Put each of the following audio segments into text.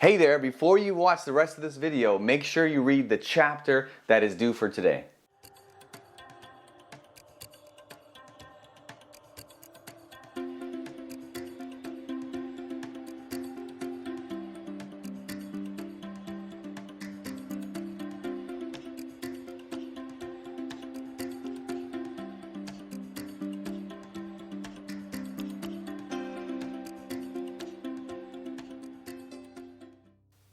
Hey there, before you watch the rest of this video, make sure you read the chapter that is due for today.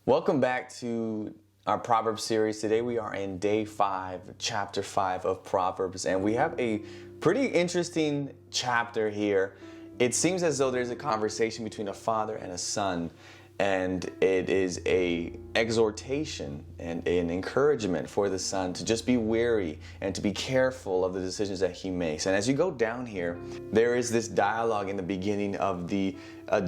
Welcome back to our Proverbs series. Today we are in day 5, chapter 5 of Proverbs, and we have a pretty interesting chapter here. It seems as though there's a conversation between a father and a son, and it is a exhortation and an encouragement for the son to just be wary and to be careful of the decisions that he makes. And as you go down here, there is this dialogue in the beginning of the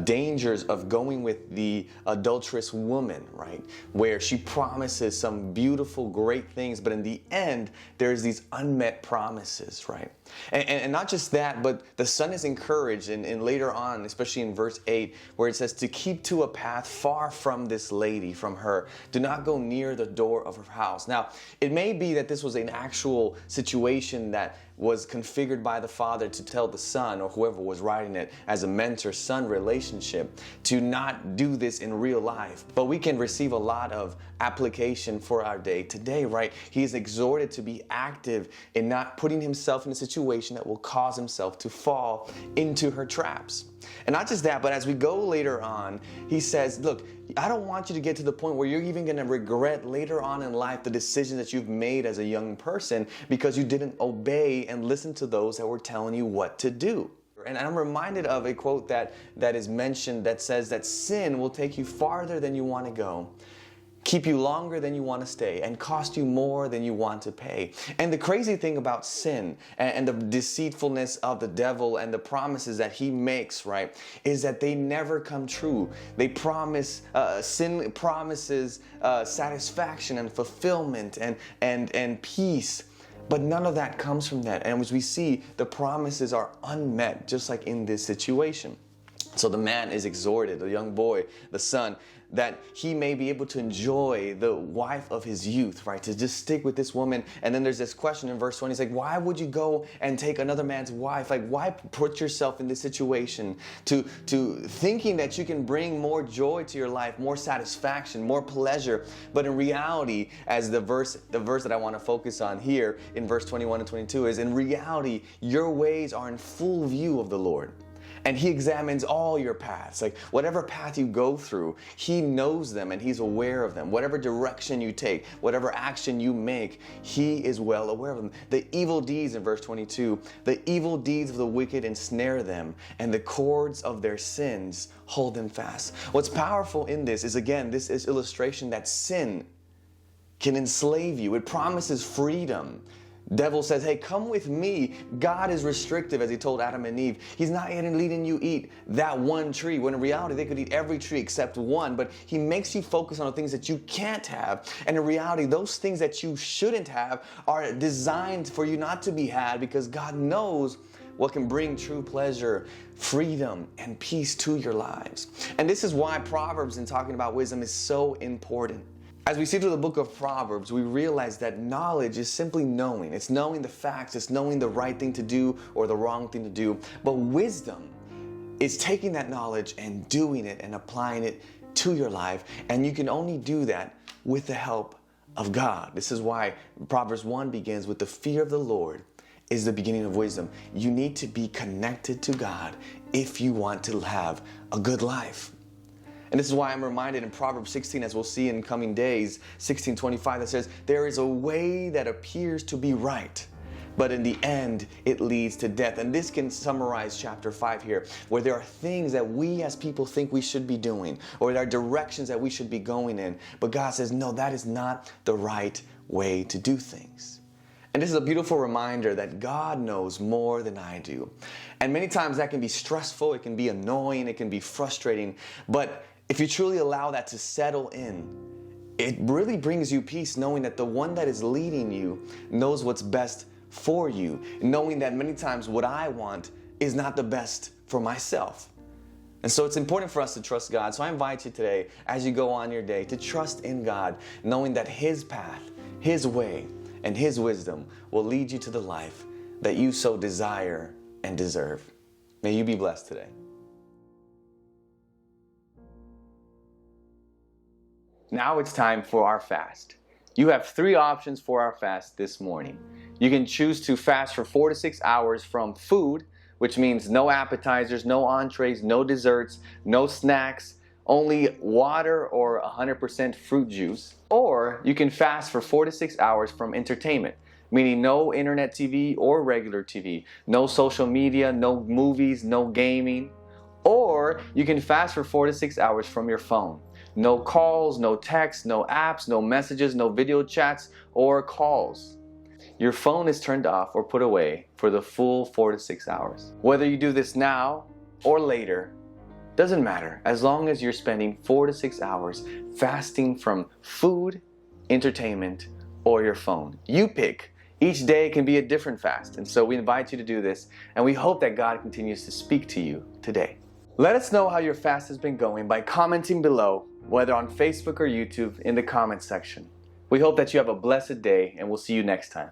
dangers of going with the adulterous woman, right? Where she promises some beautiful, great things, but in the end, there's these unmet promises, right? And not just that, but the son is encouraged, and later on, especially in verse 8, where it says to keep to a path far from this lady, from her. Do not go near the door of her house. Now, it may be that this was an actual situation that was configured by the father to tell the son, or whoever was writing it, as a mentor-son relationship, to not do this in real life. But we can receive a lot of application for our day today, right? He is exhorted to be active in not putting himself in a situation that will cause himself to fall into her traps. And not just that, but as we go later on, he says, look, I don't want you to get to the point where you're even going to regret later on in life the decisions that you've made as a young person because you didn't obey and listen to those that were telling you what to do. And I'm reminded of a quote that is mentioned that says that sin will take you farther than you want to go, keep you longer than you want to stay, and cost you more than you want to pay. And the crazy thing about sin and the deceitfulness of the devil and the promises that he makes, right, is that they never come true. They promise, sin promises satisfaction and fulfillment and peace. But none of that comes from that. And as we see, the promises are unmet, just like in this situation. So the man is exhorted, the young boy, the son, that he may be able to enjoy the wife of his youth, right? To just stick with this woman. And then there's this question in verse 20. He's like, why would you go and take another man's wife? Like, why put yourself in this situation to thinking that you can bring more joy to your life, more satisfaction, more pleasure? But in reality, as the verse that I want to focus on here in verse 21 and 22 is, in reality, your ways are in full view of the Lord. And he examines all your paths. Like whatever path you go through, he knows them and he's aware of them. Whatever direction you take, whatever action you make, he is well aware of them. The evil deeds in verse 22, the evil deeds of the wicked ensnare them, and the cords of their sins hold them fast. What's powerful in this is, again, this is illustration that sin can enslave you. It promises freedom. Devil says, hey, come with me. God is restrictive, as he told Adam and Eve. He's not letting you eat that one tree, when in reality they could eat every tree except one. But he makes you focus on the things that you can't have. And in reality, those things that you shouldn't have are designed for you not to be had, because God knows what can bring true pleasure, freedom, and peace to your lives. And this is why Proverbs, in talking about wisdom, is so important. As we see through the book of Proverbs, we realize that knowledge is simply knowing. It's knowing the facts. It's knowing the right thing to do or the wrong thing to do. But wisdom is taking that knowledge and doing it and applying it to your life. And you can only do that with the help of God. This is why Proverbs 1 begins with the fear of the Lord is the beginning of wisdom. You need to be connected to God if you want to have a good life. And this is why I'm reminded in Proverbs 16, as we'll see in coming days, 16:25, that says, there is a way that appears to be right, but in the end, it leads to death. And this can summarize chapter 5 here, where there are things that we as people think we should be doing, or there are directions that we should be going in. But God says, no, that is not the right way to do things. And this is a beautiful reminder that God knows more than I do. And many times that can be stressful, it can be annoying, it can be frustrating. But if you truly allow that to settle in, it really brings you peace, knowing that the one that is leading you knows what's best for you, knowing that many times what I want is not the best for myself. And so it's important for us to trust God. So I invite you today, as you go on your day, to trust in God, knowing that His path, His way, and His wisdom will lead you to the life that you so desire and deserve. May you be blessed today. Now it's time for our fast. You have 3 options for our fast this morning. You can choose to fast for 4 to 6 hours from food, which means no appetizers, no entrees, no desserts, no snacks, only water or 100% fruit juice. Or you can fast for 4 to 6 hours from entertainment, meaning no internet TV or regular TV, no social media, no movies, no gaming. Or you can fast for 4 to 6 hours from your phone. No calls, no texts, no apps, no messages, no video chats or calls. Your phone is turned off or put away for the full 4 to 6 hours. Whether you do this now or later, doesn't matter, as long as you're spending 4 to 6 hours fasting from food, entertainment, or your phone. You pick. Each day can be a different fast, and so we invite you to do this, and we hope that God continues to speak to you today. Let us know how your fast has been going by commenting below, whether on Facebook or YouTube, in the comments section. We hope that you have a blessed day, and we'll see you next time.